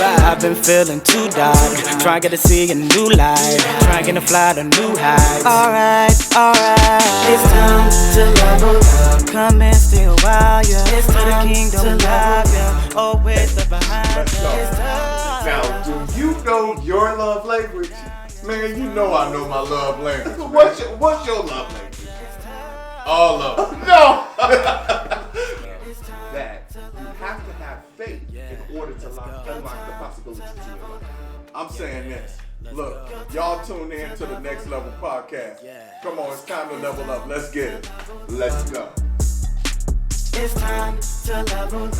I've been feeling too dark, trying to see a new light, trying to fly to new heights. Alright, it's time to level up. Come and stay a while, yeah. It's to the kingdom live, yeah. Always the behind, yeah. Now, do you know your love language? Man, you know I know my love language. What's your love language? All of them. No! That you have to have faith in order to unlock the possibilities in your life. I'm saying this. Look, y'all tune in to the Next Level Podcast. Come on, it's time to level up. Let's get it. Let's go. It's time to level up.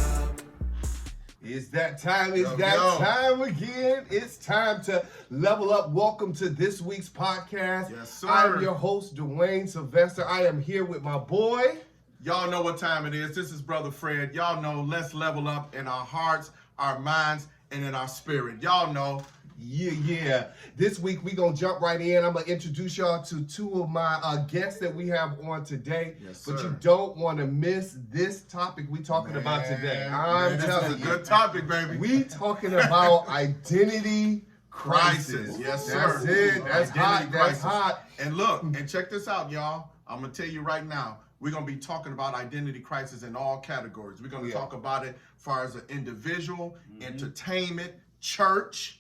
It's that time. It's time again. It's time to level up. Welcome to this week's podcast. Yes, sir. I'm your host, Dwayne Sylvester. I am here with my boy. Y'all know what time it is. This is Brother Fred. Y'all know, let's level up in our hearts, our minds, and in our spirit. Y'all know. Yeah. This week, we going to jump right in. I'm going to introduce y'all to two of my guests that we have on today. Yes, but sir. you don't want to miss this topic we talking about today. I'm this telling is a you. good topic, baby. We talking about identity crisis. Yes, sir. That's it. That's Identity hot. That's crisis. hot. And look, and check this out, y'all. I'm going to tell you right now, we're going to be talking about identity crisis in all categories. We're going to talk about it as far as an individual, entertainment, church,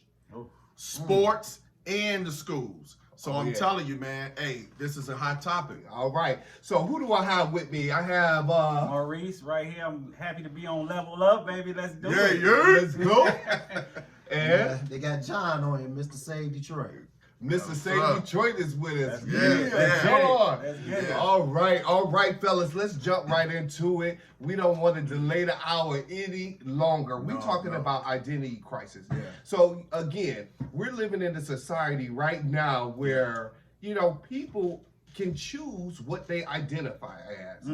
sports, and the schools. So I'm telling you, man, hey, this is a hot topic. All right. So who do I have with me? I have Maurice right here. I'm happy to be on Level Up, baby. Let's do it. Let's go. And They got John on here, Mr. Save Detroit. Mr. St. Detroit is with us. Yeah. John. Let's get it. All right, fellas. Let's jump right into it. We don't want to delay the hour any longer. We're talking about identity crisis. Yeah. So again, we're living in a society right now where people can choose what they identify as.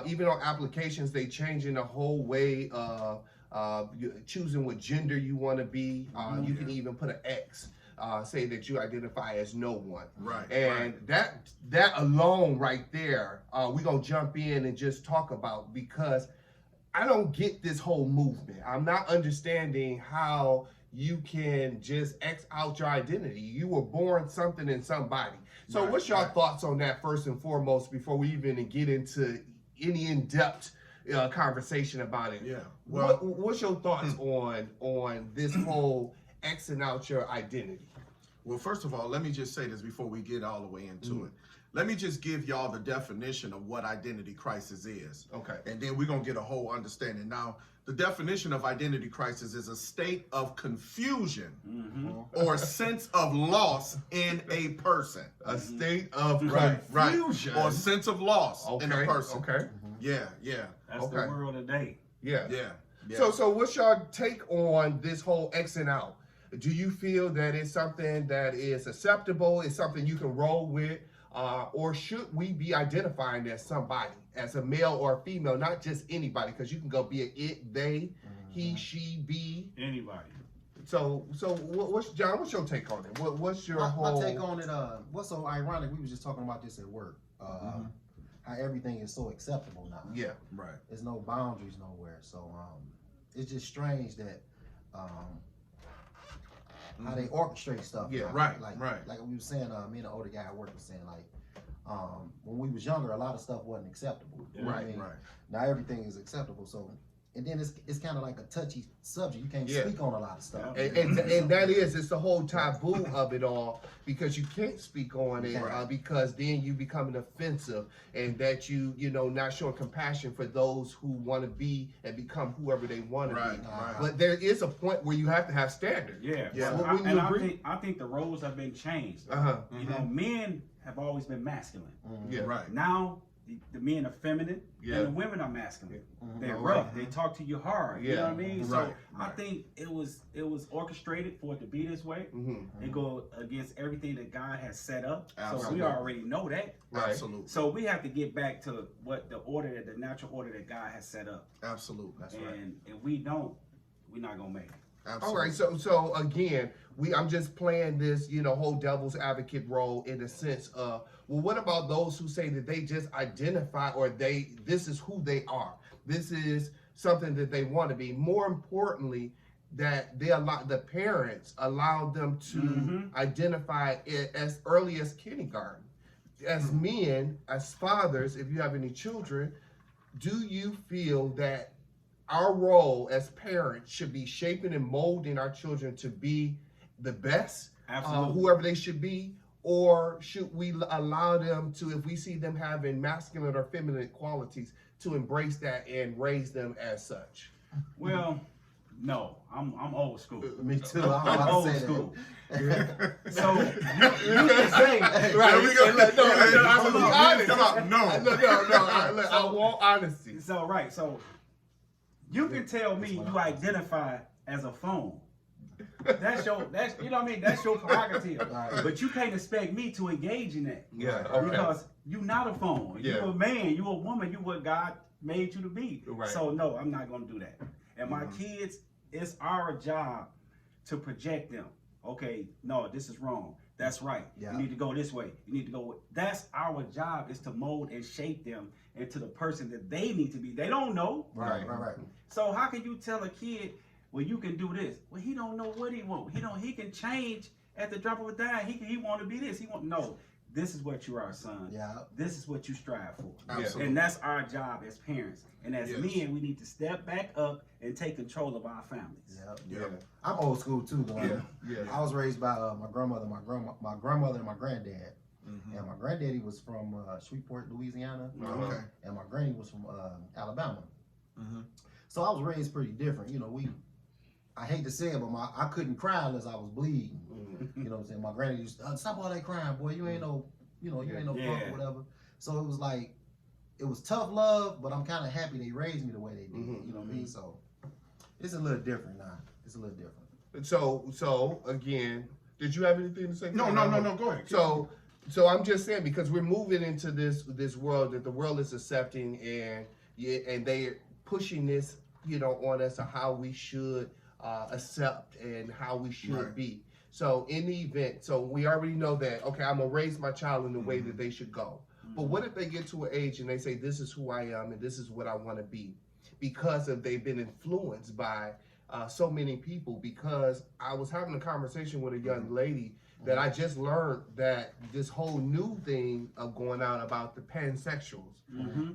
Even on applications, they changing the whole way of choosing what gender you want to be. You can even put an X. Say that you identify as no one. Right. And that alone right there, we're going to jump in and just talk about, because I don't get this whole movement. I'm not understanding how you can just X out your identity. You were born something in somebody. So what's your thoughts on that first and foremost before we even get into any in-depth conversation about it? Yeah. Well, What's your thoughts on this whole Xing out your identity? Well, first of all, let me just say this before we get all the way into it. Let me just give y'all the definition of what identity crisis is. Okay. And then we're going to get a whole understanding. Now, the definition of identity crisis is a state of confusion or sense of loss in a person. A state of Right. confusion. Or sense of loss in a person. Okay. Yeah. That's the world today. Yeah. Yeah. So what's your take on this whole Xing out? Do you feel that it's something that is acceptable? It's something you can roll with? Or should we be identifying as somebody, as a male or a female, not just anybody? Because you can go be an it, they, he, she, be. Anybody. So what's John? What's your take on it? What's your whole? My take on it, what's so ironic, we was just talking about this at work. How everything is so acceptable now. Yeah. Right. There's no boundaries nowhere. So it's just strange that how they orchestrate stuff. Yeah, now. right. Like we were saying, me and the older guy at work was saying, like, when we was younger, a lot of stuff wasn't acceptable. You know what I mean? Right. Now everything is acceptable. So, and then it's kind of like a touchy subject. You can't speak on a lot of stuff. And that is, it's the whole taboo of it all, because you can't speak on it because then you becoming offensive, and that you not showing compassion for those who want to be and become whoever they want to be. Right. But there is a point where you have to have standards. Yeah. Yeah. So Wouldn't you agree? I think the roles have been changed. Uh-huh. Men have always been masculine. Yeah. Right. Now the men are feminine Yeah. and the women are masculine. They're Mhm. rough. They talk to you hard. You know what I mean? So Right. I think it was orchestrated for it to be this way. It go against everything that God has set up. So Absolutely. we already know that. Right. Absolutely. So we have to get back to what the natural order that God has set up. Absolutely. That's And if we don't, we're not gonna make it. All right, so again, I'm just playing this, whole devil's advocate role in the sense of, well, what about those who say that they just identify, or this is who they are. This is something that they want to be. More importantly, that the parents allow them to identify it as early as kindergarten. As men, as fathers, if you have any children, do you feel that our role as parents should be shaping and molding our children to be the best, whoever they should be? Or should we allow them to, if we see them having masculine or feminine qualities, to embrace that and raise them as such? Well, no, I'm old school. Me too. I'm old school. So you can say Right, we go. I want honesty. so right. So you can tell me you identify as a phone. That's you know what I mean. That's your prerogative. Right. But you can't expect me to engage in that. Yeah, okay. Because you're not a phone. Yeah. You're a man. You're a woman. You're what God made you to be. Right. So no, I'm not gonna do that. And my kids, it's our job to project them. Okay, no, this is wrong. That's right. Yeah. You need to go this way. You need to go. That's our job, is to mold and shape them into the person that they need to be. They don't know. Right. So how can you tell a kid, well, you can do this? Well, he don't know what he want. He can change at the drop of a dime. He want to be this. No. This is what you are, son. Yeah. This is what you strive for. Absolutely. And that's our job as parents. And as Yes. men, we need to step back up and take control of our families. Yeah. I'm old school too, though. Yeah. I was raised by my grandmother, my grandmother, and my granddad. And my granddaddy was from Shreveport, Louisiana. Okay. And my granny was from Alabama. So I was raised pretty different. You know, I hate to say it, but I couldn't cry unless I was bleeding. You know what I'm saying? My granny used to, stop all that crying, boy. You ain't no, you ain't no punk or whatever. So it was like, it was tough love, but I'm kind of happy they raised me the way they did. You know what I mean? So it's a little different now. It's a little different. So again, did you have anything to say? No. Go ahead. So I'm just saying, because we're moving into this world that the world is accepting, and they're pushing this, on us of how we should accept and how we should be. So in the event, so we already know that, okay, I'm gonna raise my child in the way that they should go. But what if they get to an age and they say, this is who I am and this is what I want to be, because they've been influenced by so many people? Because I was having a conversation with a young lady that I just learned that this whole new thing of going out about the pansexuals.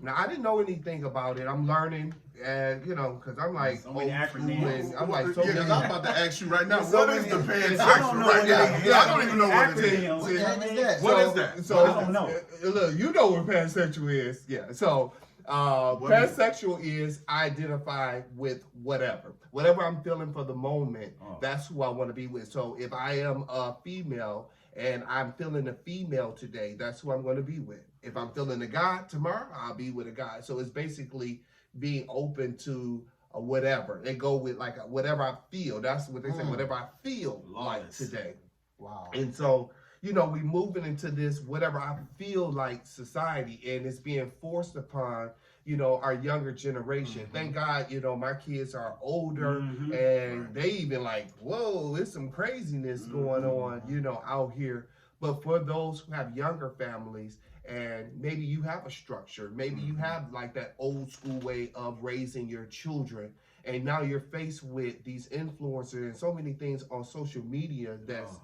Now, I didn't know anything about it. I'm learning, and because I'm like So many old school, acronyms. and I'm like so yeah, many. because I'm about to ask you right now, So what is many- the I don't pansexual know right what now? it is. Yeah, I don't even know what it is. Acronyms. What the heck is that? What is that? So I don't know. Look, you know what pansexual is. Yeah. So pansexual is identify with whatever I'm feeling for the moment. That's who I want to be with. So if I am a female and I'm feeling a female today, that's who I'm going to be with. If I'm feeling a guy tomorrow, I'll be with a guy. So it's basically being open to whatever. They go with like whatever I feel. That's what they say. Whatever I feel like today. Wow. And so, we moving into this whatever I feel like society, and it's being forced upon, our younger generation. Thank God, my kids are older, and they even like, whoa, there's some craziness going on, out here. But for those who have younger families, and maybe you have a structure, maybe you have like that old school way of raising your children, and now you're faced with these influencers and so many things on social media that's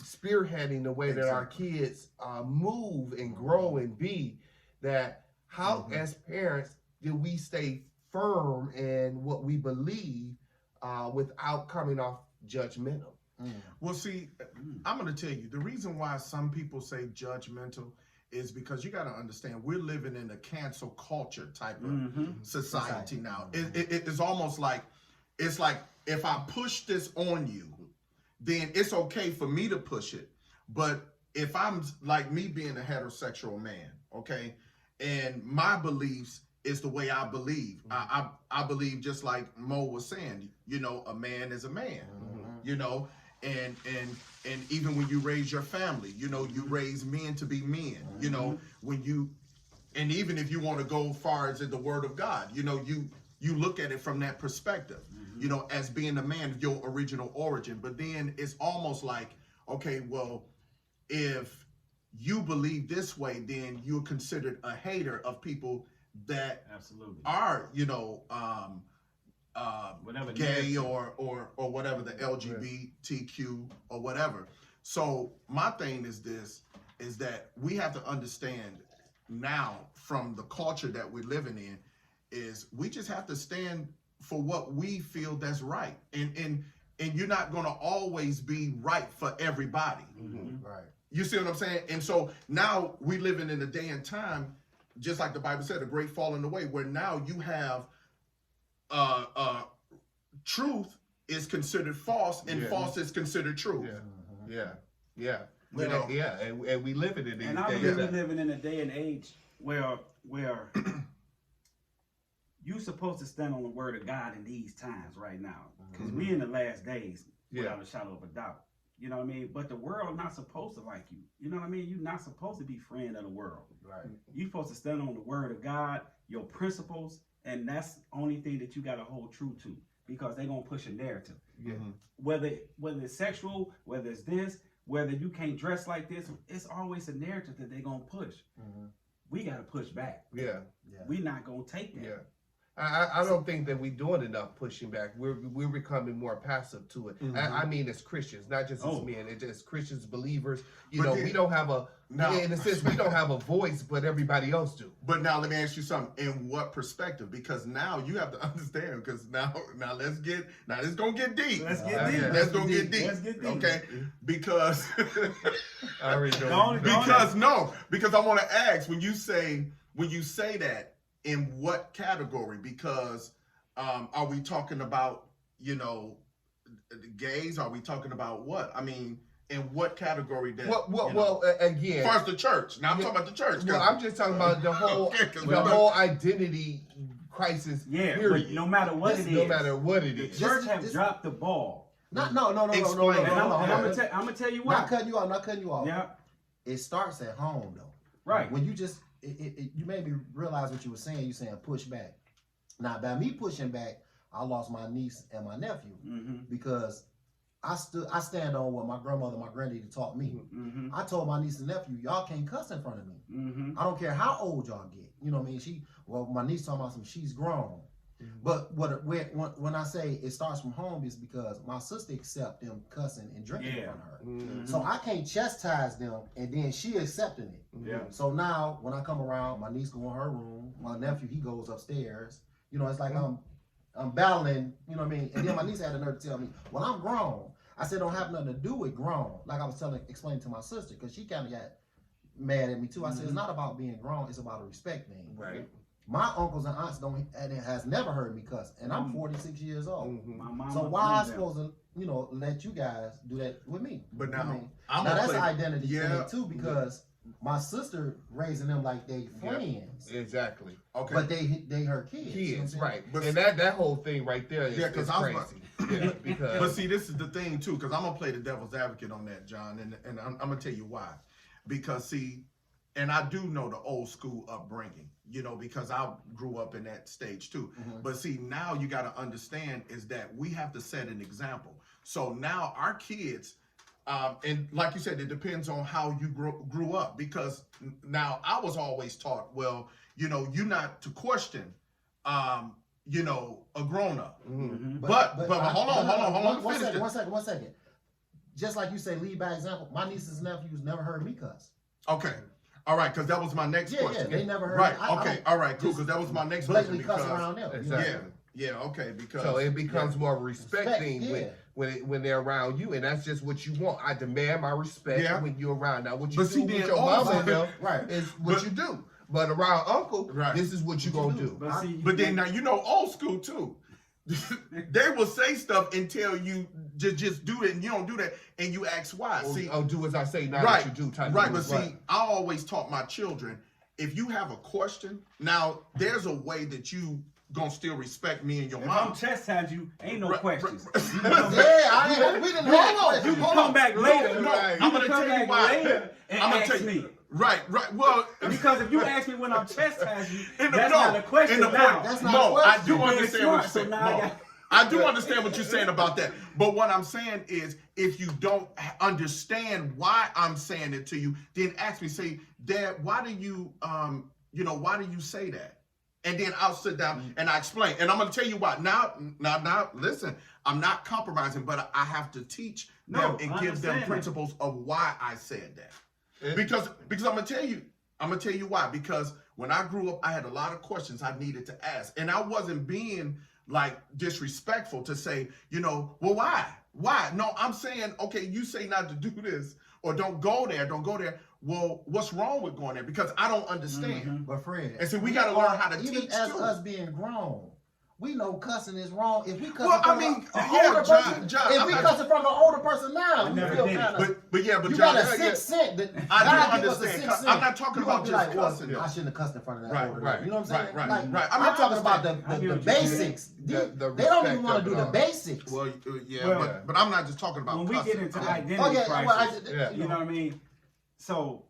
spearheading the way that our kids move and grow and be, that how as parents do we stay firm in what we believe without coming off judgmental? Well, see, I'm going to tell you, the reason why some people say judgmental is because you got to understand, we're living in a cancel culture type of society now. It's almost like, it's like if I push this on you, then it's okay for me to push it. But if I'm like me being a heterosexual man, okay, and my beliefs is the way I believe. I believe, just like Mo was saying, a man is a man, and even when you raise your family, you raise men to be men, when you, and even if you want to go far as in the word of God, you look at it from that perspective, as being a man, your original origin. But then it's almost like, okay, well, if you believe this way, then you're considered a hater of people that Absolutely. are, Whatever gay narrative. or whatever, the LGBTQ or whatever. So my thing is this, is that we have to understand now from the culture that we're living in, is we just have to stand for what we feel that's right. And you're not gonna always be right for everybody. Right. You see what I'm saying? And so now we living in a day and time, just like the Bible said, a great falling away, where now you have truth is considered false and false is considered true. Yeah. You know? Yeah, and we live in it these And I days. believe we're living in a day and age where you're supposed to stand on the word of God in these times right now. Because we in the last days, without a shadow of a doubt. You know what I mean? But the world not supposed to like you. You know what I mean? You're not supposed to be friend of the world. Right. You're supposed to stand on the word of God, your principles, and that's the only thing that you got to hold true to, because they're going to push a narrative. Whether it's sexual, whether it's this, whether you can't dress like this, it's always a narrative that they're going to push. We got to push back. Yeah. We're not going to take that. Yeah. I don't think that we're doing enough pushing back. We're becoming more passive to it. I mean, as Christians, not just as men, it's just Christians, believers. You know, we don't have in a sense, we don't have a voice, but everybody else do. But now let me ask you something. In what perspective? Because now you have to understand. Because now it's gonna get deep. Let's get deep. Let's go get deep. Let's get deep. Okay. Because I already know. because I want to ask, when you say that, in what category? Because are we talking about, gays? Are we talking about what? I mean, in what category? That Well, again, first the church. Now I'm talking about the church. Well, I'm just talking about the whole whole identity crisis. Yeah, period. but no matter what it is. No matter what it is. The church have dropped the ball. No. And I'm gonna tell you why. Not cutting you off. Yeah. It starts at home though. Right. When you just you made me realize what you were saying. You saying push back. Now by me pushing back, I lost my niece and my nephew because I stand on what my grandmother, my granddaddy taught me. I told my niece and nephew, y'all can't cuss in front of me. I don't care how old y'all get. You know what I mean? My niece talking about she's grown. But when I say it starts from home is because my sister accept them cussing and drinking in front of her. So I can't chastise them and then she accepting it. Yeah. So now when I come around, my niece go in her room, my nephew, he goes upstairs. It's like I'm battling, you know what I mean? And then my niece had the nerve to tell me, well, I'm grown. I said, don't have nothing to do with grown. Like I was explaining to my sister, because she kind of got mad at me too. I said, it's not about being grown, it's about a respect thing. Right. My uncles and aunts has never heard me cuss, and I'm 46 years old. My mom, So why am I supposed to, let you guys do that with me? But now, I mean, I'm now gonna that's play- an identity yeah. thing too, because my sister raising them like they friends, Exactly. Okay. but they her kids. You know what I'm saying? Right. But- And that whole thing right there is, Yeah, 'cause is I was crazy. Yeah, because But see, this is the thing too, because I'm gonna play the devil's advocate on that, John, and I'm gonna tell you why. Because see, and I do know the old school upbringing, because I grew up in that stage too. But see, now you got to understand is that we have to set an example. So now our kids, and like you said, it depends on how you grew up. Because now I was always taught, well, you're not to question, a grown up. But hold on. One second. Just like you say, lead by example. My nieces and nephews never heard me cuss. Okay. All right, because that was my next question. Yeah, they never heard. Right. I Okay. don't All right. Cool. Because that was my next question. blatantly cuss around them. Exactly. Yeah. Okay. Because so it becomes more of a respect Respect, thing yeah. when they're around you, and that's just what you want. I demand my respect when you're around. Now, what you But do see, with then your also- mama and them Right. is what you do. But around uncle, Right. this is what you're gonna do. But see, But then now old school too. They will say stuff and tell you just do it, and you don't do that, and you ask why. See, do as I say, not right, as you do. Type right. of But thing. see, I always taught my children, if you have a question, now there's a way that you gonna still respect me and your if mom. I'm chastising you, ain't no Right, questions. Yeah, we didn't have You questions. can come back later. No, Right. I'm gonna tell you why. And I'm gonna ask tell you. me. Right. Well, Because if you ask me when I'm chastising you, in the, that's no, not a question in the now. point, That's not no, a I question. do You're understand what smart, you're so saying. now I No, got- I do understand what you're saying about that. But what I'm saying is, if you don't understand why I'm saying it to you, then ask me. Say, Dad, why do you, why do you say that? and then I'll sit down and I explain. And I'm going to tell you why. Now, listen, I'm not compromising, but I have to teach them and give them principles of why I said that. Because I'm going to tell you why. Because when I grew up, I had a lot of questions I needed to ask. And I wasn't being like disrespectful to say, well, why? Why? No, I'm saying, okay, you say not to do this or don't go there. Well, what's wrong with going there? Because I don't understand. But Fred, And so we got to learn how to even teach as too. us being grown, we know cussing is wrong. If we cussing Well, I from mean, an yeah, older John, person, John, if I'm we not- cussing from an older person now, I we never feel did. kind of. But You John, got a yeah, sixth sense that I do God give us a understand. sixth sense. I'm not talking You gonna about be just like, well, cussing, though. I shouldn't have cussed in front of that Right, older right, lady. You know what I'm saying? right, Like, right. I'm talking about I the get what you're basics. The They don't even respect want of to do it the all. basics. Well, yeah, Well, but I'm not just talking about When we cussing. get into Yeah. identity Okay, crisis, Yeah. you know what I mean? So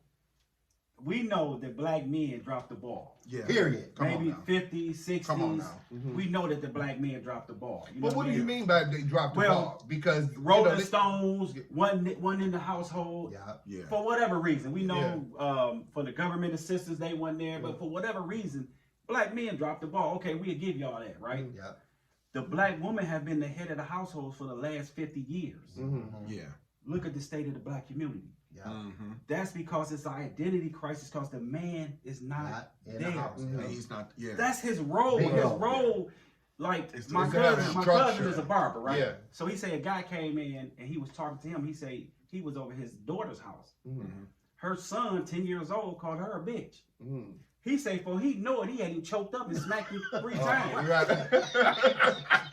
we know that black men dropped the ball. Yeah. Period. Come on Maybe now. 50s, 60s. Come on now. We know that the black men dropped the ball. You know But what do I you mean by they dropped the Well, ball? Because Rolling Stones, one in the household. Yeah. Yeah. For whatever reason, we know for the government assistance they wasn't there, but for whatever reason, black men dropped the ball. Okay, we'll give y'all that, right? Yeah. The black woman have been the head of the household for the last 50 years. Yeah. Look at the state of the black community. Yeah. Mm-hmm. That's because it's an identity crisis because the man is not Not in the there. house. And he's not. Yeah. That's his role. Big His role, role, like It's my to have cousin. My structure. cousin is a barber, right? Yeah. So he said a guy came in and he was talking to him. He said he was over his daughter's house. Her son, 10 years old, called her a bitch. He said, for he know it, he had him choked up and smacked him 3 times.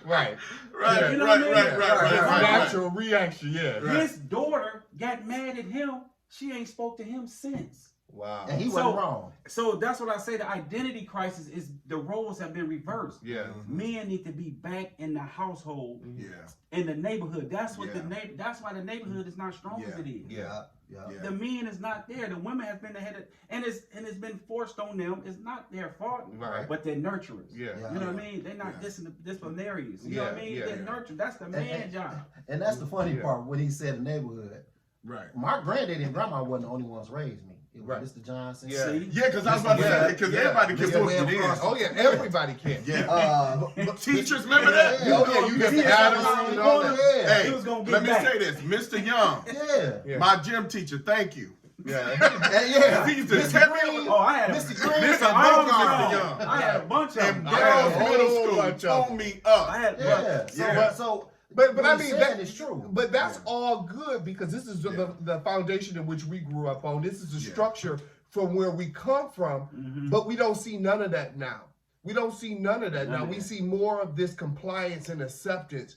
Right. Right, You know right, what I mean? right, right, His right, right. natural reaction, yeah. His daughter got mad at him. She ain't spoke to him since. Wow. And he So- wasn't wrong. So that's what I say. The identity crisis is the roles have been reversed. Yeah. Men need to be back in the household, Yeah. in the neighborhood. That's what Yeah. That's why the neighborhood is not strong as it is. Yeah. Yeah. Yeah. The men is not there. The women has been the head of, and it's been forced on them. It's not their fault, Right. but they're nurturers. Yeah. You know what I mean? They're not Yeah. disciplinarians. You know what I Yeah, mean? yeah, They're yeah. nurturers. That's the man job. And that's the funny Yeah. part when he said the neighborhood. Right. My granddaddy and grandma wasn't the only ones raised me. It was Right. Mr. Johnson. Yeah. See? Yeah, because I was about to say because Yeah. everybody can Yeah, put well, it in. of course. Oh yeah, everybody can. Yeah. Teachers, remember that? Oh yeah, you got See, the Adams that's and all that. Yeah. Hey, He was gonna get let me back. say this, Mr. Young, Yeah. Yeah. my gym teacher, thank you. Yeah. And yeah. He used to Mr. tell me- Green, Oh, I had a Mr. Green. This is I both was Mr. wrong. Young. I had a bunch of And them. I had a girls whole middle school bunch of pulled me up. I had Yeah. So, Yeah. so But what I he's mean saying that is true. But that's all good because this is Yeah. the foundation in which we grew up on. This is the Yeah. structure from where we come from. But we don't see none of that now. We don't see none of that None now. of We that. see more of this compliance and acceptance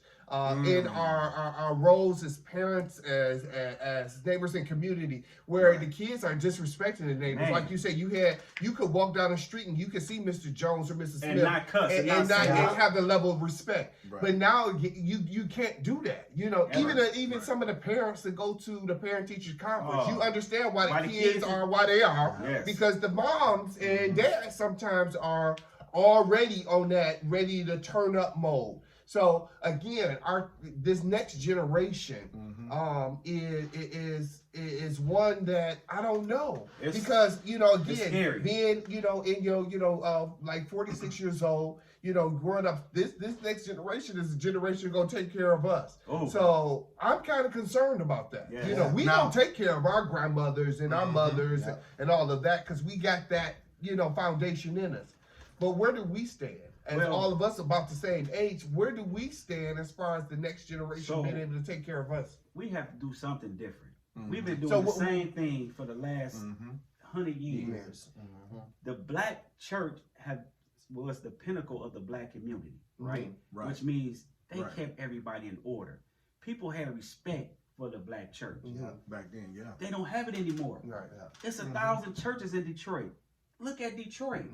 in our roles as parents, as neighbors and community, where the kids are disrespecting the neighbors. Man. Like you said, you could walk down the street and you could see Mr. Jones or Mrs. Smith And not cuss and not say and out. have the level of respect. Right. But now you can't do that. You know, Ever. even some of the parents that go to the parent teacher conference, Oh. you understand why Why the the kids kids- are why they are, Yes. because the moms and dads sometimes are already on that ready to turn up mode. So again, this next generation is one that I don't know, It's- because it's again, scary. being in your like 46 years old, growing up, this next generation is a generation gonna take care of us. Oh. So I'm kind of concerned about that. Yeah. We Now- don't take care of our grandmothers and our mothers Yeah. and all of that because we got that foundation in us. But where do we stand? As Well- all of us about the same age, where do we stand as far as the next generation So- being able to take care of us? We have to do something different. We've been doing So the what- same thing for the last 100 years. Years. The black church was the pinnacle of the black community, right? Right. Which means they Right. kept everybody in order. People had respect for the black church. Back then, yeah. They don't have it anymore. Right. It's 1,000 churches in Detroit. Look at Detroit.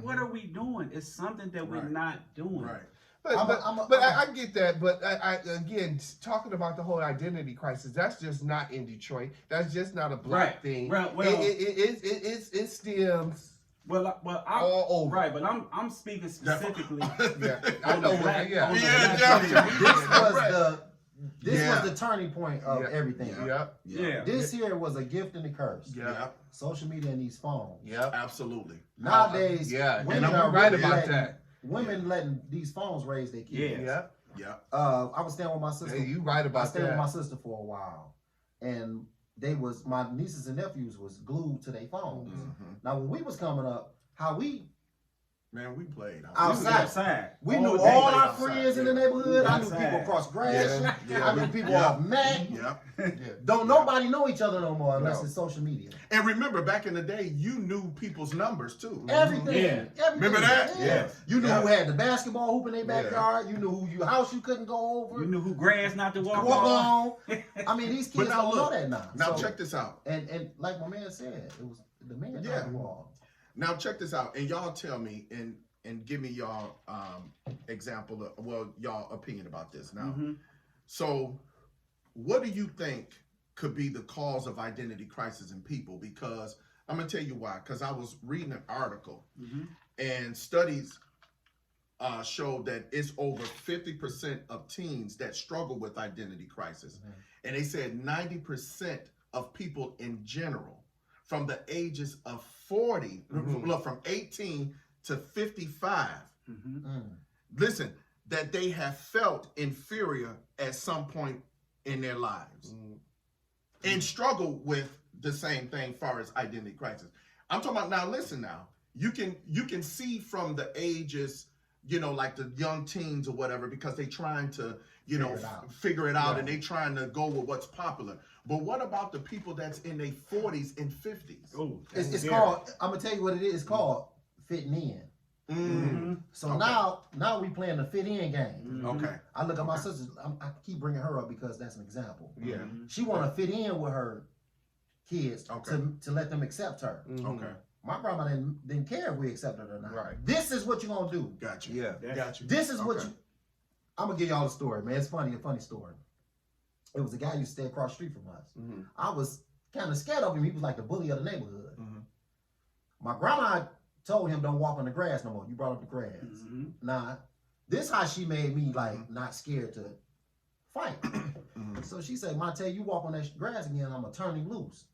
What are we doing? It's something that we're Right. not doing. Right. But I'm a- I get that. But I again, talking about the whole identity crisis, that's just not in Detroit. That's just not a black Right. thing. Right, well- it stems I'm all over. right, but I'm speaking specifically Yeah, I on know. the black. Yeah, on the Yeah, black Johnny. church. This was This Yeah. was the turning point of Yeah. everything. Yep. Yeah. This here was a gift and a curse. Yeah. Yep. Social media and these phones. Yep. Absolutely. Nowadays, Yeah. women And are I'm right really about letting, that. Women letting these phones raise their kids. Yeah. Yep. Yep. I was staying with my sister. Hey, you right I about stayed with my that. sister for a while, and my nieces and nephews was glued to their phones. Mhm. Now, when we was coming up, how we Man, we played. outside. We All knew day. all our outside, friends in the yeah. neighborhood. I knew Outside. people across Gratiot. Yeah, yeah. I knew people Yeah. off Mac. Yep. Yeah. Don't nobody know each other no more unless No. it's social media. And remember, back in the day, you knew people's numbers too. Everything. Yeah. Everything. Remember that? Yeah. Yeah. You knew Yeah. who had the basketball hoop in their Yeah. backyard. You knew who your house you couldn't go over. You knew who grass not to walk walk on. on. I mean, these But kids now don't look, know that now. Now So- check this out. And like my man said, it was the man Yeah. on the wall. Now check this out, and y'all tell me and give me y'all example of, well, y'all opinion about this now. Mhm. So, what do you think could be the cause of identity crisis in people? Because I'm gonna tell you why. Because I was reading an article, Mhm. and studies showed that it's over 50% of teens that struggle with identity crisis, and they said 90% of people in general, from the ages of 40, look, from 18 to 55, Mhm. listen, that they have felt inferior at some point in their lives and struggle with the same thing far as identity crisis. I'm talking about now, listen now, you can see from the ages, like the young teens or whatever, because they trying to, figure it out and they trying to go with what's popular. But what about the people that's in their 40s and 50s? Oh, It's that's called, I'm gonna tell you what it is. It's called fitting in. Mm. So Okay. now we playing the fit in game. Mhm. Okay. I look at my sister. I keep bringing her up because that's an example. Yeah. Mhm. She want to fit in with her kids Okay. to let them accept her. Okay. My grandma didn't care if we accepted her or not. Right. This is what you're gonna do. Got you. Yeah. That's- Got you. This is what Okay. you. I'm gonna give y'all a story, man. It's funny, a funny story. It was a guy who used to stay across the street from us. Mhm. I was kind of scared of him. He was like the bully of the neighborhood. Mhm. My grandma told him, "Don't walk on the grass no more." You brought up the grass. Mhm. Nah, this how she made me like not scared to fight. So she said, "Monte, you walk on that grass again, I'm gonna turn him loose."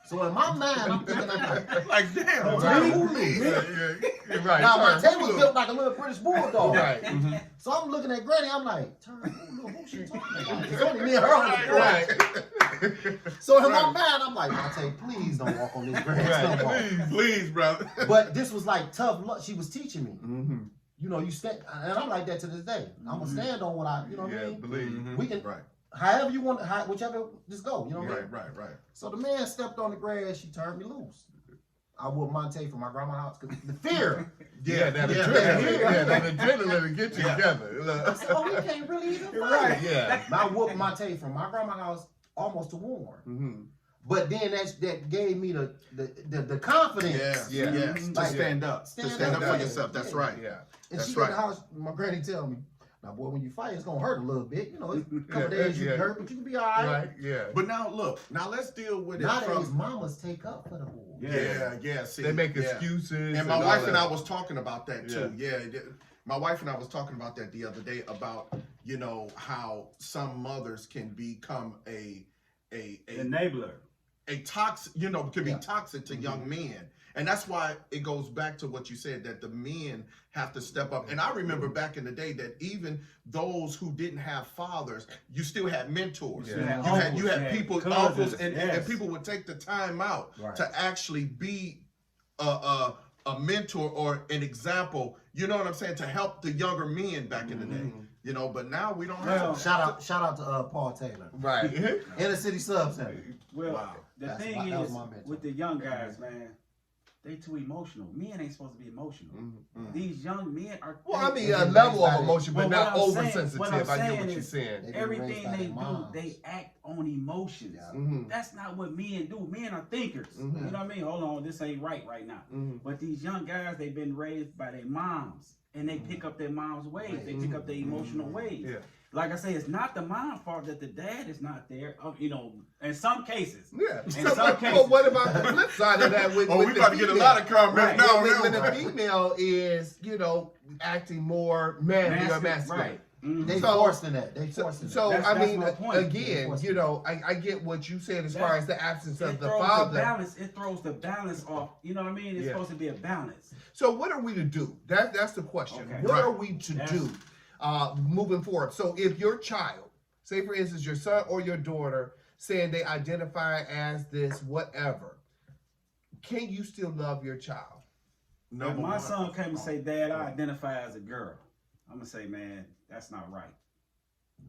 So in my mind, I'm thinking, I'm like, Like, damn, Oh, turn me? who me? You're right. now Turn. Monte was built like a little British bulldog. Right. So I'm looking at Granny, I'm like, turn who she talking about? It's only me and her on the grass. Right. So in my mind, I'm like, Monte, please don't walk on this grass no more. Please, please, brother. But this was like tough luck. She was teaching me. Mm-hmm. You stand, and I'm like that to this day. I'm gonna stand on what I, what I Yeah, mean? believe. We can, Right, however you want, whichever, just go. You know what I mean? right. So the man stepped on the grass. She turned me loose. I whooped Monte from my grandma's house because the fear. Yeah, that Yeah. adrenaline. Yeah. Yeah, that adrenaline to get you Yeah. together. I Look. said, "Oh, he can't really even fight." Right. Yeah. And I whooped Monte from my grandma's house almost to Warren. Mm-hmm. But then that gave me the confidence. Yeah, Yeah. yeah. To Like, stand up. stand to stand up, up for yeah. yourself. That's Yeah. right. Yeah. And That's she got right. the house. My granny tell me, "Now, boy, when you fight, it's gonna hurt a little bit. It's a couple Yeah, days you yeah. can hurt, but you can be all right." Right. Yeah. But now look, let's deal with it Nowadays, from. mamas take up for the boys. Yeah. See, They make yeah. excuses. And my all wife and that. I was talking about that too. Yeah. My wife and I was talking about that the other day about how some mothers can become a Enabler. toxic, could be Yeah. toxic to young men. And that's why it goes back to what you said, that the men have to step up. And I remember back in the day that even those who didn't have fathers, you still had mentors. Yeah. You had Uncles, yeah, people, cousins, uncles, and yes. people would take the time out Right. to actually be a mentor or an example, you know what I'm saying, to help the younger men back in the day. But now we don't Well, have Shout out to Paul Taylor, Right. Inner City Sub Center. Well, Wow. the That thing was is, my mentor. with the young guys, man, they too emotional. Men ain't supposed to be emotional. These young men are. Well, I mean, They a been level raised of by emotion, but Well, not what I'm saying- oversensitive. what I'm I get saying what you're is- saying. They been everything raised by they their do, moms. they act on emotions. Yeah. Mm-hmm. That's not what men do. Men are thinkers. Mhm. You know what I mean? Hold on, this ain't right now. Mm-hmm. But these young guys, they've been raised by their moms, and they pick up their mom's ways. They pick up their emotional ways. Yeah. Like I say, it's not the mom's fault that the dad is not there. In some cases. Yeah. In So, some but cases. what about the flip side of that? With, Oh, with we the about to get a female? lot of comments Right. now. When the female is, acting more manly or Masculine, masculine. right. They So- forcing that. They So, forcing so that. I That's mean, my point. again, you know, I get what you said as far as the absence of It the throws the father. balance. It throws the balance off. You know what I mean? It's Yeah. supposed to be a balance. So what are we to do? That's the question. Okay. What Right. are we to That's- do moving forward? So if your child, say for instance, your son or your daughter, saying they identify as this whatever, can you still love your child? If Number my one. son came and say, "Dad, I identify as a girl," I'm gonna say, "Man, that's not right,"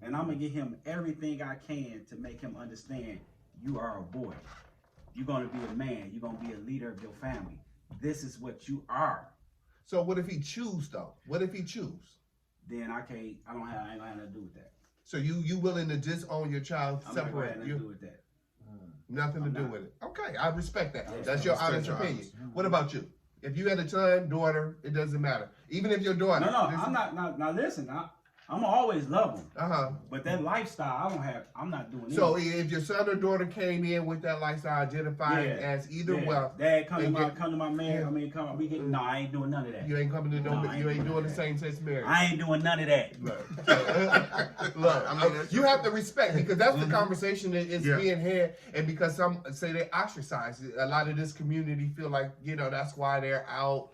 and I'm gonna give him everything I can to make him understand you are a boy. You're gonna be a man. You're gonna be a leader of your family. This is what you are. So what if he choose though? What if he choose? Then I ain't gonna have nothing to do with that. So you willing to disown your child, I'm not gonna have separate nothing to do you? with that. Nothing to I'm do not. with it. Okay, I respect that. Yeah, That's your respect honest your opinion. honest. What about you? If you had a son, daughter, it doesn't matter. Even if your daughter. No, I'm not. Now listen, I'm always love them, Uh-huh. but that lifestyle, I'm not doing it. So if your son or daughter came in with that lifestyle, identifying Yeah. as either Yeah. well, Dad, come to and my get- man. Yeah. I mean, come on, we get. No, I ain't doing none of that. you ain't coming to no, No, I you ain't ain't doing doing the that. same-sex marriage. I ain't doing none of that. Look, I mean, that's you have to respect because that's the conversation that is Yeah. being had, and because some say they ostracized, a lot of this community feel like that's why they're out,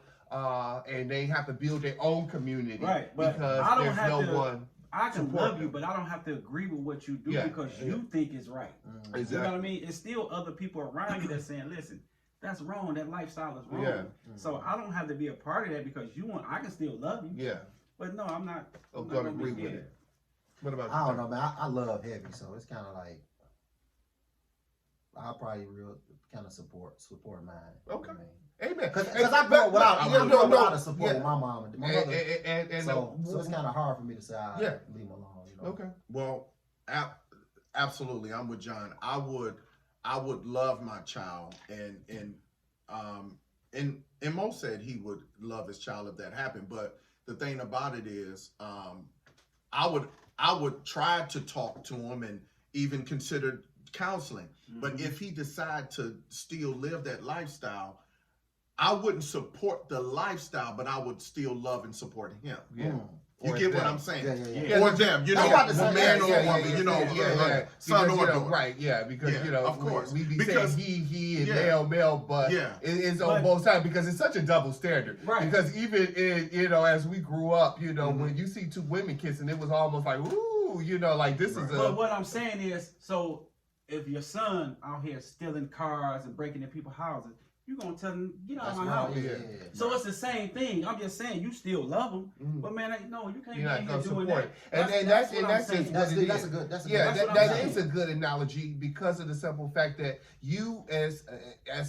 and they have to build their own community, Right, but because I don't there's have no to- one. I can Support love you, them. but I don't have to agree with what you do Yeah, because yeah. you think it's right. Exactly. You know what I mean? It's still other people around you that's saying, "Listen, that's wrong. That lifestyle is wrong." Yeah. So I don't have to be a part of that because I can still love you. Yeah. But no, I'm not. I'm not gonna be agree with there. it. What about you? I don't know, man. I love heavy, so it's kind of like I'll probably kind of support mine. Okay. I mean, Amen. Cause I grew up without, I grew up without the support of my mom and my mother. And So it's kind of hard for me to say I Yeah. leave them alone. You know? okay. Well, absolutely, I'm with John. I would love my child, and Mo said he would love his child if that happened. But the thing about it is, I would try to talk to him and even consider counseling. But if he decide to still live that lifestyle, I wouldn't support the lifestyle, but I would still love and support him. Yeah. You Or get what them. I'm saying? Yeah. Or them, I was about to say, man or yeah, woman, son Because, or daughter. right, yeah, because Yeah, of course. we be Because- saying he and yeah. male, but Yeah. it's on But- both sides because it's such a double standard. Right. Because even in as we grew up, Mm-hmm. when you see two women kissing, it was almost like ooh, like this is But a what I'm saying is, so if your son out here stealing cars and breaking in people's houses, you're gonna tell him, "Get out That's of my right. house." Yeah. So it's the same thing. I'm just saying you still love them, Mhm. but man, no, you can't you're not be gonna here doing support that. it. And that's what I'm just saying. what That's it good. is. That's a good. Yeah, That's what I'm that saying. is a good analogy because of the simple fact that you, as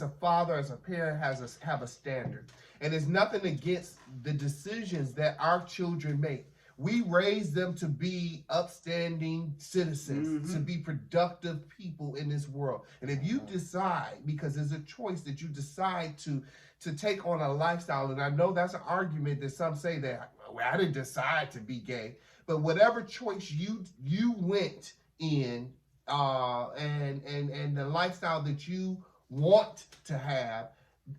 a father, as a parent, have a standard, and it's nothing against the decisions that our children make. We raise them to be upstanding citizens, to be productive people in this world. And if you decide, because there's a choice that you decide to take on a lifestyle, and I know that's an argument that some say that, well, I didn't decide to be gay, but whatever choice you went in, and the lifestyle that you want to have,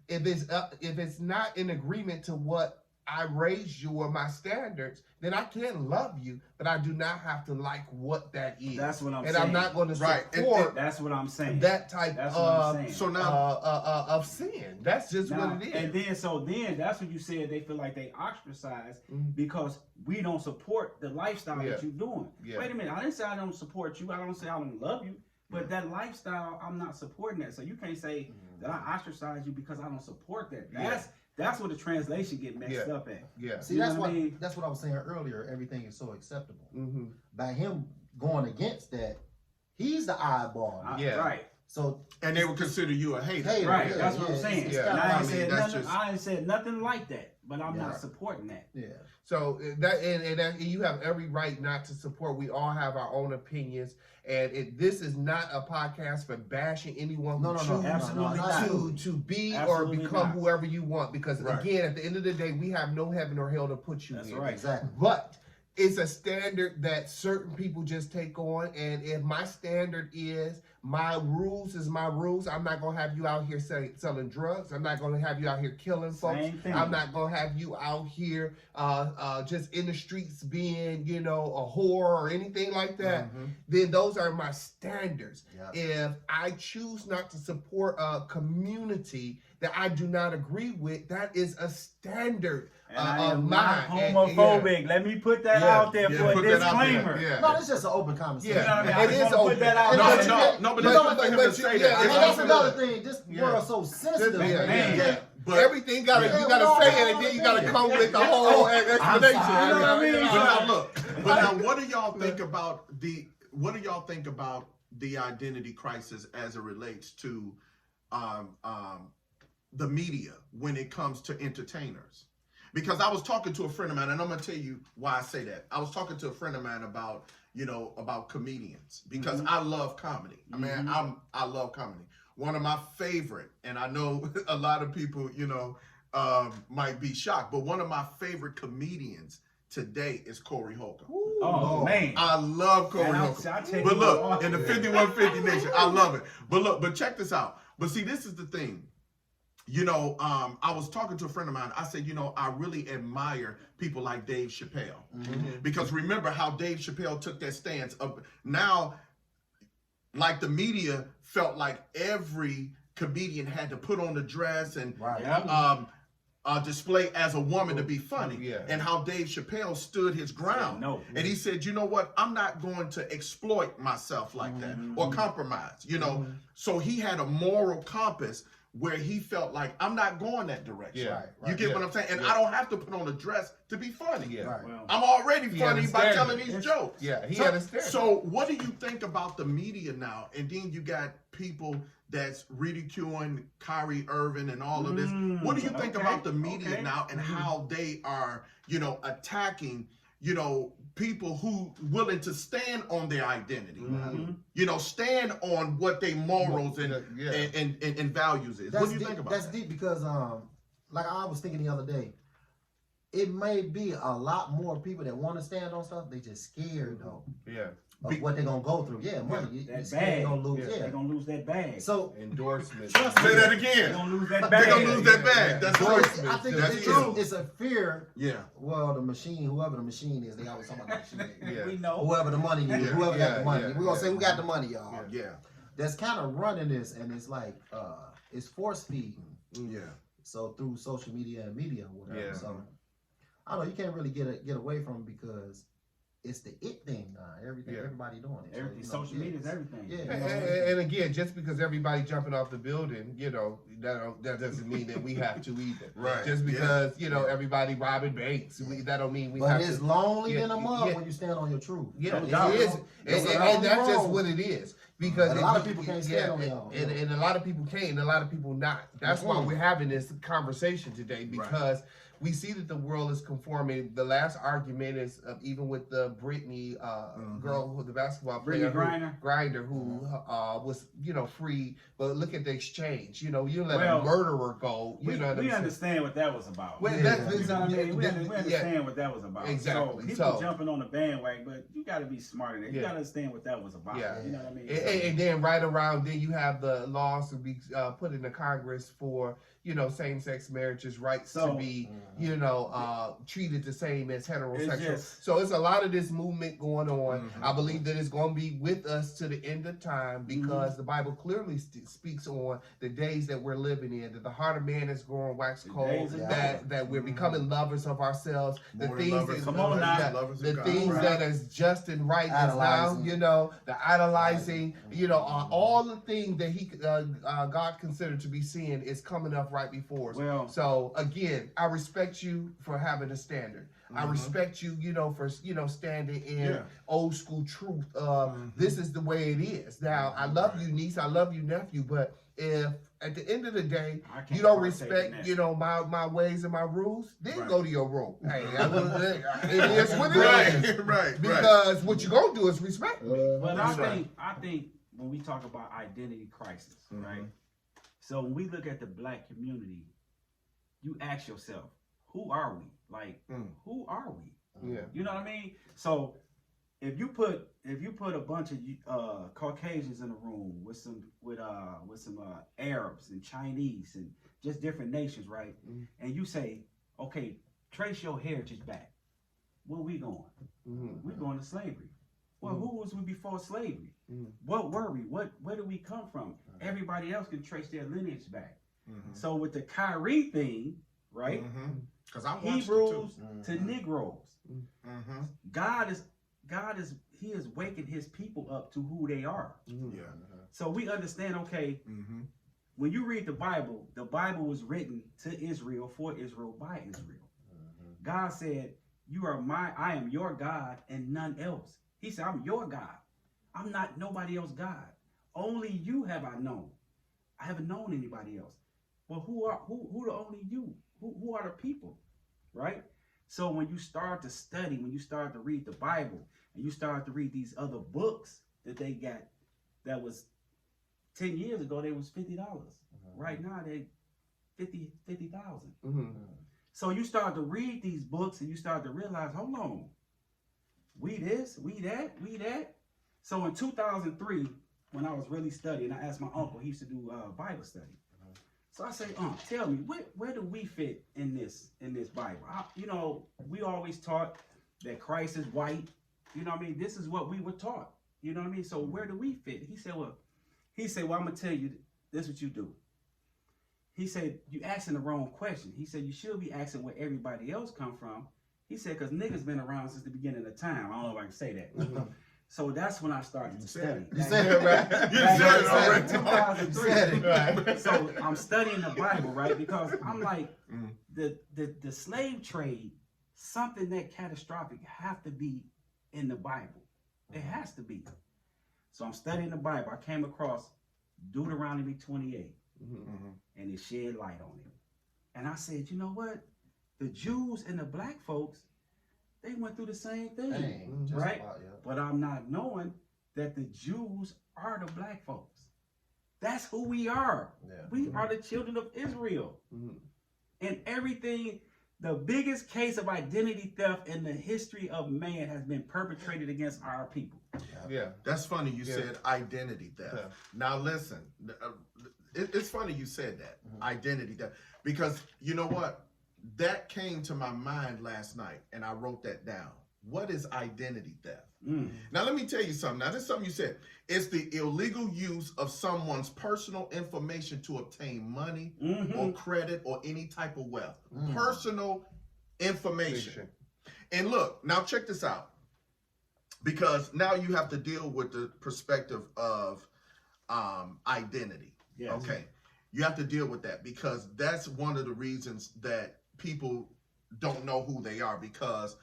if it's not in agreement to what I raised you or my standards, then I can love you, but I do not have to like what that is. That's what I'm and saying. I'm not going to Right. support That's what I'm saying. that type That's what I'm of saying. So now, of sin. That's just Now, what it is. and then that's what you said. They feel like they ostracized Mhm. because we don't support the lifestyle Yeah. that you're doing. Yeah. Wait a minute, I didn't say I don't support you. I don't say I don't love you. But that lifestyle, I'm not supporting that. So you can't say that I ostracize you because I don't support that. That's where the translation get messed Yeah. up at. Yeah. See, You know that's what I what mean? that's what I was saying earlier. Everything is so acceptable. Mm-hmm. By him going against that, he's the eyeball. Yeah. Right. So and they would consider you a hater. Hater. Right. Yeah, That's what I'm yeah, saying. it's Yeah. And I I ain't mean, said that's nothing. just- I ain't said nothing like that. But I'm Yeah. not supporting that. yeah, So and you have every right not to support. We all have our own opinions, and this is not a podcast for bashing anyone who no, chooses absolutely not. to be Absolutely or become not. whoever you want. Because Right. again, at the end of the day, we have no heaven or hell to put you That's in. right. exactly. But it's a standard that certain people just take on, and if my standard is my rules is my rules, I'm not gonna have you out here selling drugs. I'm not gonna have you out here killing folks. Same thing. I'm not gonna have you out here just in the streets being, you know, a whore or anything like that. Then those are my standards. If I choose not to support a community that I do not agree with, that is a standard And I am of not mine. homophobic. Let me put that out there for a put that out there. disclaimer. Yeah. No, it's just an open conversation. Yeah. You know what I mean? It I just is wanna open. put that out And there. that's- No, but it's but- one thing but to say yeah, that. And it's that's open. another thing. This Yeah. world's so sensitive. Yeah, man. yeah. But Everything gotta Yeah, you we gotta all say have it, and then you our gotta opinion. come with the whole explanation. sorry. You know what I mean? But now look, but now what do y'all think about the identity crisis as it relates to the media when it comes to entertainers? Because I was talking to a friend of mine, and I'm gonna tell you why I say that. I was talking to a friend of mine about comedians, because I love comedy. I mean, I love comedy. One of my favorite, and I know a lot of people, might be shocked, but one of my favorite comedians today is Corey Holcomb. Oh, man. I love Corey And I'll Holcomb. tell But you look, what, in the 5150 Nation, I love it. But look, but check this out. But see, this is the thing. I was talking to a friend of mine. I said, I really admire people like Dave Chappelle. Because remember how Dave Chappelle took that stance of now, like the media felt like every comedian had to put on the dress and display as a woman to be funny. Yeah. And how Dave Chappelle stood his ground. No. And he said, you know what? I'm not going to exploit myself like that or compromise, So he had a moral compass where he felt like, I'm not going that direction. Yeah, You get what I'm saying? And I don't have to put on a dress to be funny. Yeah. Right. Well, I'm already He funny by understands telling it. these jokes. Yeah, he So- understands. So what do you think about the media now? And then you got people that's ridiculing Kyrie Irving and all of this. What do you think about the media now and how they are, attacking, people who willing to stand on their identity, stand on what their morals and values is. What do you think about That's that? deep because, like I was thinking the other day, it may be a lot more people that want to stand on stuff. They just scared though Yeah. of what they're gonna go through. Yeah, money. You that scared bag. they're gonna lose. Yeah. Yeah. They're going to lose that bag. So Endorsements. Trust me. Say that They're again. going to lose that They're bag. gonna lose that bag. That's so right. I think That's true. it's a fear. Yeah. Well, the machine, whoever the machine is, they always talk about the machine. Yeah. We know. Whoever the money is, whoever got the money. Yeah, We're gonna say we got the money, y'all. Yeah. That's kind of running this, and it's like it's force feeding. Yeah. So through social media and media or whatever. Yeah. So I don't know, you can't really get away from it because it's the it thing now. Everybody doing it. Everything, So, social media is everything. Yeah. And again, just because everybody jumping off the building, that doesn't mean that we have to either. Right. Just because everybody robbing banks, that don't mean we But have it's to. lonely Yeah, in a mug yeah. when you stand on your truth. Yeah, No it doubt. is, It's and that's just wrong. what it is. Because And a lot of people can't stand on y'all. and a lot of people can, and a lot of people not. That's why we're having this conversation today, because we see that the world is conforming. The last argument is even with the Britney girl, the basketball player, Brittany Griner, who was free. But look at the exchange. You let Well, a murderer go. We know what I'm saying? understand what that was about. Well, Yeah. that's- You know what I mean? We yeah, understand what that was about. Exactly. So people So- jumping on the bandwagon, but you got to be smarter than that. You Yeah. got to understand what that was about. Yeah. You know what I mean? And then right around then you have the laws to be put into Congress for same-sex marriages, rights to So- be treated the same as heterosexual. just- So it's a lot of this movement going on. I believe that it's going to be with us to the end of time because the Bible clearly speaks on the days that we're living in. That the heart of man is growing wax cold. days are That we're becoming lovers of ourselves. The More things lovers that, of Come on now. yeah, lovers of the God. things Right. that is just and right is now. Idolizing. The idolizing, all the things that he God considered to be sin is coming up right before us. Well- So again, I respect you for having a standard. I respect you, for standing in old school truth. This is the way it is. Now, I love you, niece. I love you, nephew. But if at the end of the day I can't you don't partake in respect, that. my ways and my rules, then Right. go to your room. Hey, it is what it is. Right. Because what you're gonna do is respect me. But Right. I think when we talk about identity crisis, right? So when we look at the black community, you ask yourself, who are we? Like, who are we? Yeah. You know what I mean? So if you put a bunch of Caucasians in a room with some Arabs and Chinese and just different nations, right? Mhm. And you say, okay, trace your heritage back. Where we going? We're going to slavery. Well, who was we before slavery? What were we? Where did we come from? Everybody else can trace their lineage back. So with the Kyrie thing, right? Because I watched it Hebrews too. to Negroes. Mm-hmm. God is he is waking his people up to who they are. Yeah. So we understand, okay, Mm-hmm. when you read the Bible was written to Israel, for Israel, by Israel. God said, I am your God and none else. He said, I'm your God. I'm not nobody else's God. Only you have I known. I haven't known anybody else. Well, who the only you? Who are the people? Right? So when you start to study, when you start to read the Bible, and you start to read these other books that they got, that was 10 years ago, they was $50. Right now, they 50,000. So you start to read these books and you start to realize, hold on, we this, we that, we that. So in 2003, when I was really studying, I asked my uncle, he used to do Bible study. So I say, tell me, where do we fit in this Bible? We always taught that Christ is white. You know what I mean? This is what we were taught. You know what I mean? So where do we fit? He said, well, I'm going to tell you, this is what you do. He said, you asking the wrong question. He said, you should be asking where everybody else come from. He said, because niggas been around since the beginning of time. I don't know if I can say that. So that's when I started to study. You said it, right? You said it already. 2003. Said it. Right. So I'm studying the Bible, right? Because I'm like, the slave trade, something that catastrophic have to be in the Bible. It has to be. So I'm studying the Bible. I came across Deuteronomy 28. And it shed light on it. And I said, you know what? The Jews and the black folks, they went through the same thing, Dang, just right? about, yeah. But I'm not knowing that the Jews are the black folks. That's who we are. Yeah. We are the children of Israel. And everything, the biggest case of identity theft in the history of man has been perpetrated against our people. Yeah. That's funny you said identity theft. Yeah. Now listen, it's funny you said that, identity theft, because you know what? That came to my mind last night and I wrote that down. What is identity theft? Now let me tell you something. Now this is something you said. It's the illegal use of someone's personal information to obtain money or credit or any type of wealth. Personal information. And look, now check this out. Because now you have to deal with the perspective of identity. Yes. Okay. You have to deal with that because that's one of the reasons that people don't know who they are, because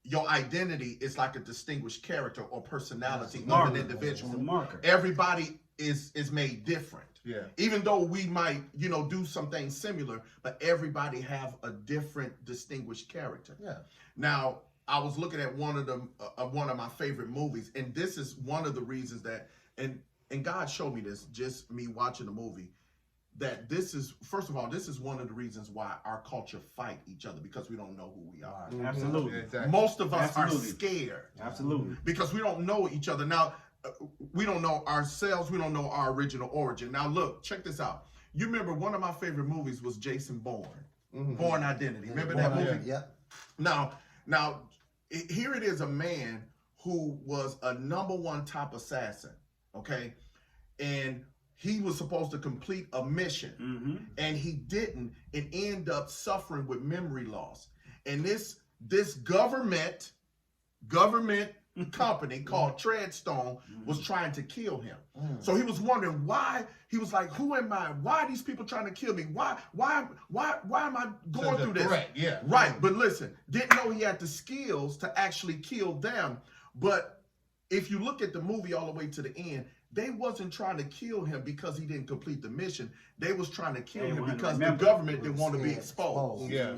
your identity is like a distinguished character or personality of an individual. It's a marker. Everybody is made different. Yeah. Even though we might, do something similar, but everybody have a different distinguished character. Yeah. Now, I was looking at one of my favorite movies, and this is one of the reasons that, and God showed me this, just me watching the movie, that this is, first of all, this is one of the reasons why our culture fight each other, because we don't know who we are. Absolutely. Exactly. Most of us Absolutely. are scared Absolutely. because we don't know each other. Now, we don't know ourselves. We don't know our original origin. Now, look, check this out. You remember one of my favorite movies was Jason Bourne, Bourne Identity. Remember that movie? Yeah. Now, here it is, a man who was a #1 top assassin, okay? And he was supposed to complete a mission, and he didn't, and end up suffering with memory loss. And this government company called Treadstone was trying to kill him. So he was wondering why. He was like, "Who am I? Why are these people trying to kill me? Why am I going through this?" Threat, yeah. Right, but listen, didn't know he had the skills to actually kill them. But if you look at the movie all the way to the end, they wasn't trying to kill him because he didn't complete the mission. They was trying to kill him because the government didn't want to be exposed. Yeah.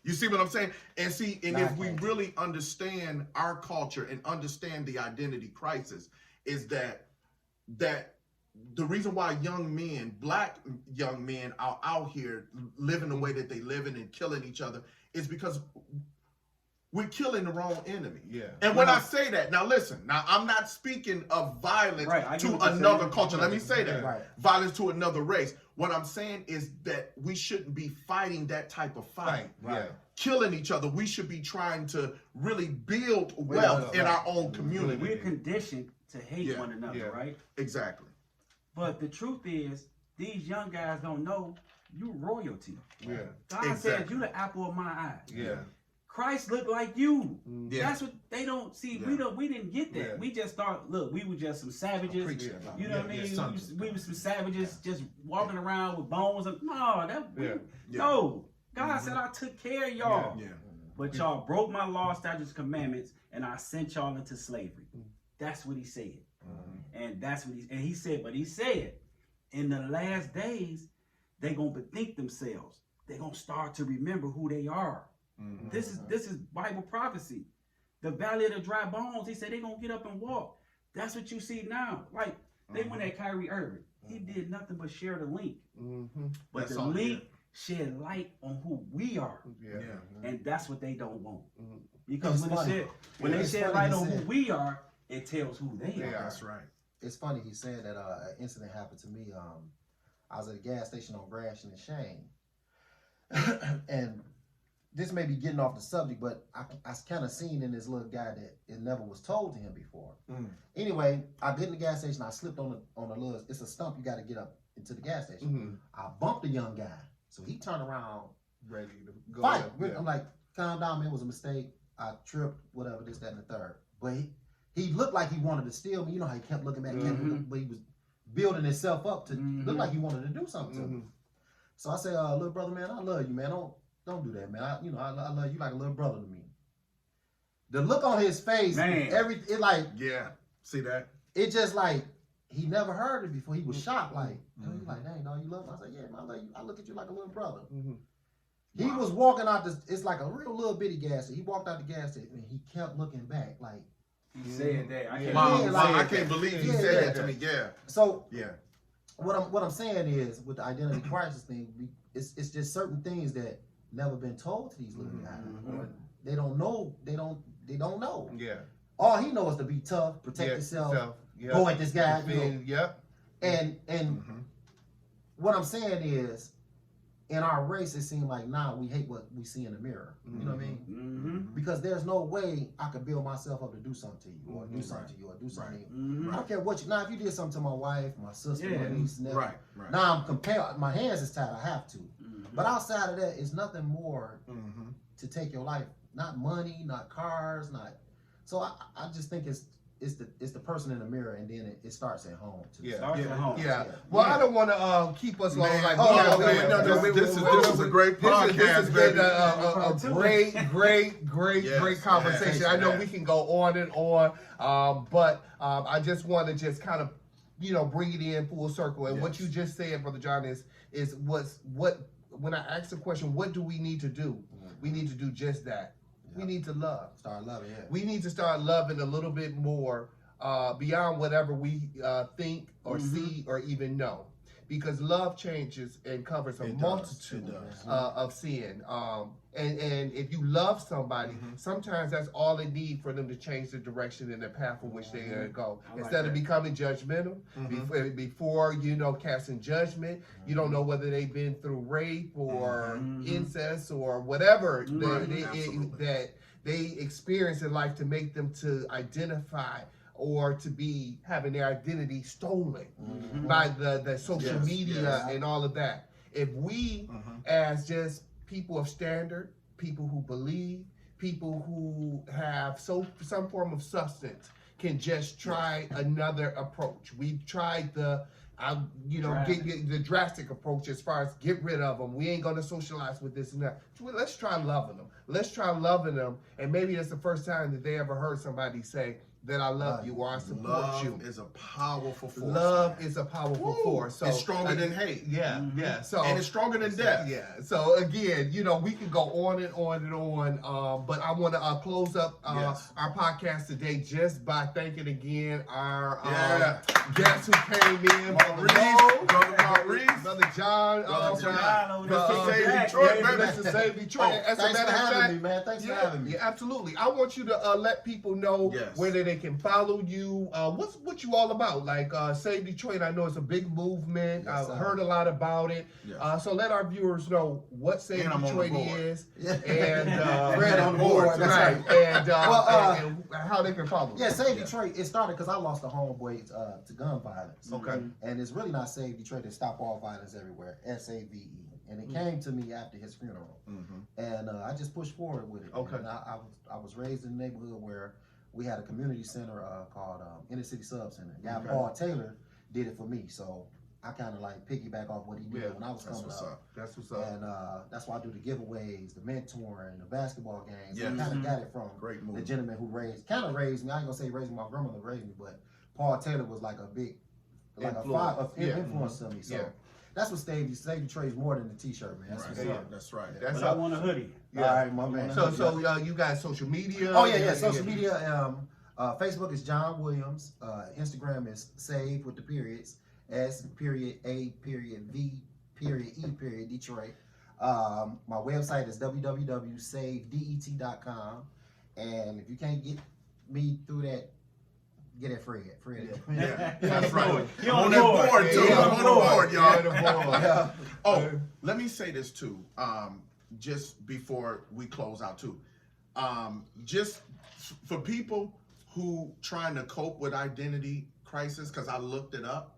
You see what I'm saying? And if we Not really understand our culture and understand the identity crisis, is that the reason why young men, black young men, are out here living the way that they live in and killing each other is because we're killing the wrong enemy. Yeah. And when I say that, now listen, now I'm not speaking of violence Right, I get to what you're another saying. culture. Let me say that. Right. Violence to another race. What I'm saying is that we shouldn't be fighting that type of fight. Yeah. Killing each other. We should be trying to really build wealth in our own community. We're conditioned to hate Yeah, one another, yeah. right? Exactly. But the truth is, these young guys don't know you royalty. Yeah. God said Exactly. you the apple of my eye. Yeah. Christ looked like you. Yeah. That's what they don't see. Yeah. We didn't get that. Yeah. We just thought, look, we were just some savages. Preach it. You know what I Yeah, mean? sons We were some savages just walking around with bones. No, Yeah. no. God said I took care of y'all. Yeah. But y'all broke my law, statutes, commandments, and I sent y'all into slavery. That's what he said. And that's what he said, but he said, in the last days, they're gonna bethink themselves. They're gonna start to remember who they are. This is Bible prophecy. The valley of the dry bones, he said they're gonna get up and walk. That's what you see now. Like they went at Kyrie Irving. He did nothing but share the link. But That's the all, link shed light on who we are. Yeah. And that's what they don't want. Because It's when funny. they It's shed funny light he on who said- we are, it tells who they Yeah. are. That's right. It's funny he said that an incident happened to me. I was at a gas station on Gratian and Shane, and this may be getting off the subject, but I kind of seen in this little guy that it never was told to him before. Anyway, I get in the gas station. I slipped on a little. It's a stump you got to get up into the gas station. I bumped a young guy, so he turned around, Ready to go. fight. Yeah. I'm like, calm down, man. It was a mistake. I tripped, whatever, this, that, and the third. But he looked like he wanted to steal me. You know how he kept looking back, kept looking, but he was building himself up to look like he wanted to do something to me. So I say, little brother, man, I love you, man. Don't do that, man. I love you like a little brother to me. The look on his face, Man. it like, Yeah. See that? it just like, he never heard it before. He was shocked, like, he's like, dang, no, you love me? I said, yeah, man, I love you. I look at you like a little brother. He was walking out this, it's like a real little bitty gas station. He walked out the gas station and he kept looking back, like, He said that. I can't Wow. Yeah, Wow, like- I can't believe he Yeah, said yeah. that to me. Yeah. so Yeah. what I'm saying is with the identity crisis thing, it's just certain things that never been told to these little guys. Or they don't know. They don't know. Yeah. All he knows is to be tough, protect Yeah, yourself, self, yeah. go at this guy. You know, Defend, yep. and what I'm saying is, in our race, it seems like now we hate what we see in the mirror. You know what I mean? Mm-hmm. Because there's no way I could build myself up to do something to you, or do something to you, or do something to you. I don't care what you. Now, if you did something to my wife, my sister, my Yeah. niece, nephew, Right. Right. now I'm compelled. My hands is tied. I have to. But outside of that, it's nothing more to take your life. Not money, not cars, not. So I just think it's the person in the mirror, and then it starts at home. Too. Yeah. Starts at home. Yeah. Well, I don't want to keep us long. Man, Like, oh, yeah, okay, wait, no, this is a great podcast, This has been baby. a great Yes, conversation. yes, I know yes. we can go on and on, but I just want to just kind of, bring it in full circle. And what Yes. you just said, Brother John, is what when I ask the question, what do we need to do? We need to do just that. We need to love. Start loving. Yeah. We need to start loving a little bit more beyond whatever we think or see or even know. Because love changes and covers a It does. multitude It does. of sin. And if you love somebody, sometimes that's all they need for them to change the direction and the path in which they're going to go. I like Instead of that. becoming judgmental, before casting judgment, you don't know whether they've been through rape or incest or whatever Absolutely. that they experience in life to make them to identify or to be having their identity stolen by the social Yes, media yes. and all of that. If we, as just people of standard, people who believe, people who have some form of substance, can just try another approach. We've tried the drastic approach as far as get rid of them. We ain't gonna socialize with this and that. Well, let's try loving them. Let's try loving them, and maybe it's the first time that they ever heard somebody say, that I love you or I support Love you. is a powerful force. Love is a powerful force. So it's stronger than hate. Yeah, yeah. So And it's stronger than death. yeah. So again, we can go on and on and on. But I want to close up Yes. our podcast today just by thanking again our Yeah. guests who came in. Brother Maurice. Brother John. Brother John. Mr. Save Jack, Detroit, yeah, baby. Mr. Save Detroit. Oh, As a thanks matter for of having fact, me, man. Thanks for yeah, having me. yeah, absolutely. I want you to let people know Yes. whether they can follow you. What you all about? Like Save Detroit, I know it's a big movement. Yes, I've sir. heard a lot about it. Yes. So let our viewers know what Save And I'm on the Detroit board. is, Yeah. and Fred on the board. That's right, right. and how they can follow. Yeah, you. Save Detroit. It started because I lost a homeboy to gun violence. Okay. And it's really not Save Detroit. It's Stop All Violence Everywhere. SAVE. And it came to me after his funeral. And I just pushed forward with it. Okay. And I was raised in a neighborhood where we had a community center called Inner City Sub Center. Guy Okay. Paul Taylor did it for me. So I kind of like piggyback off what he did Yeah, when I was That's coming what's up. up. That's what's up. And that's why I do the giveaways, the mentoring, the basketball games. Yes. I kind of got it from Great the move. gentleman who kind of raised me. I ain't gonna say raised me, my grandmother raised me, but Paul Taylor was like a big, like Influence. a Yeah. influence to me. So Yeah. that's what Save Detroit is more than the T-shirt, man. That's Right. what's Yeah, up. that's right. That's But I up. want a hoodie. Yeah. All right, my man. So you guys social media? Oh yeah, social media. Facebook is John Williams. Instagram is Save with the periods. S.A.V.V.E. Detroit. My website is www.savedet.com. And if you can't get me through that, get at Fred. Yeah, that's right. He I'm on on the that board. board too. Yeah, I'm on the board, Yeah, y'all. the board. Yeah. Oh, let me say this too. Just before we close out too. Just for people who trying to cope with identity crisis, because I looked it up,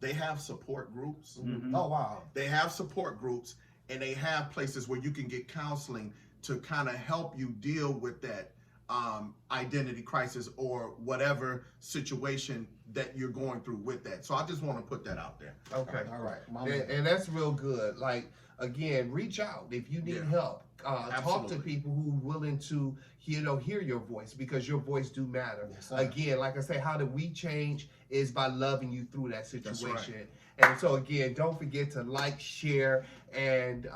they have support groups. Oh wow. They have support groups, and they have places where you can get counseling to kind of help you deal with that identity crisis or whatever situation that you're going through with that. So I just want to put that out there. Okay. All right. My man. And that's real good. Like, again, reach out if you need Yeah. help. Talk to Absolutely. people who are willing to hear your voice, because your voice do matter. Yes, sir. Again, like I say, how do we change is by loving you through that That's situation. right. And so again, don't forget to like, share, and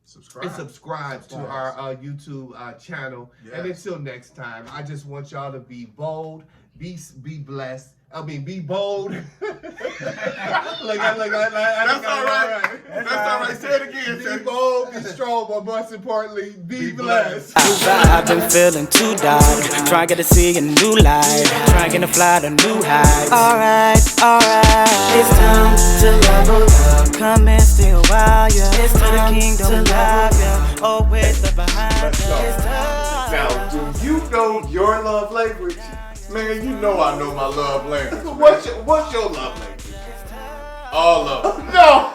subscribe to our YouTube channel. And Yes. until next time, I just want y'all to be bold, be blessed. Be bold. Look, That's all right. That's all right. Say it again. Be bold, be strong, but most importantly, be blessed. I've been feeling too dark, trying to see a new light, trying to fly to new heights. Alright, it's time to level up, come and steal while you're it's to the kingdom love, yeah. Always the behind Let's go. it's time. Now, do you know your love language? Man, you know I know my love language. What's your love language? All of them. No!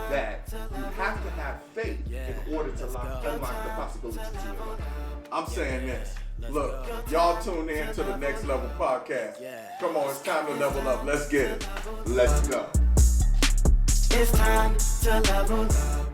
That you have to have faith in order to unlock the possibilities in your life. I'm saying this. Look, y'all tune in to the Next Level Podcast. Come on, it's time to level up. Let's get it. Let's go. It's time to level up.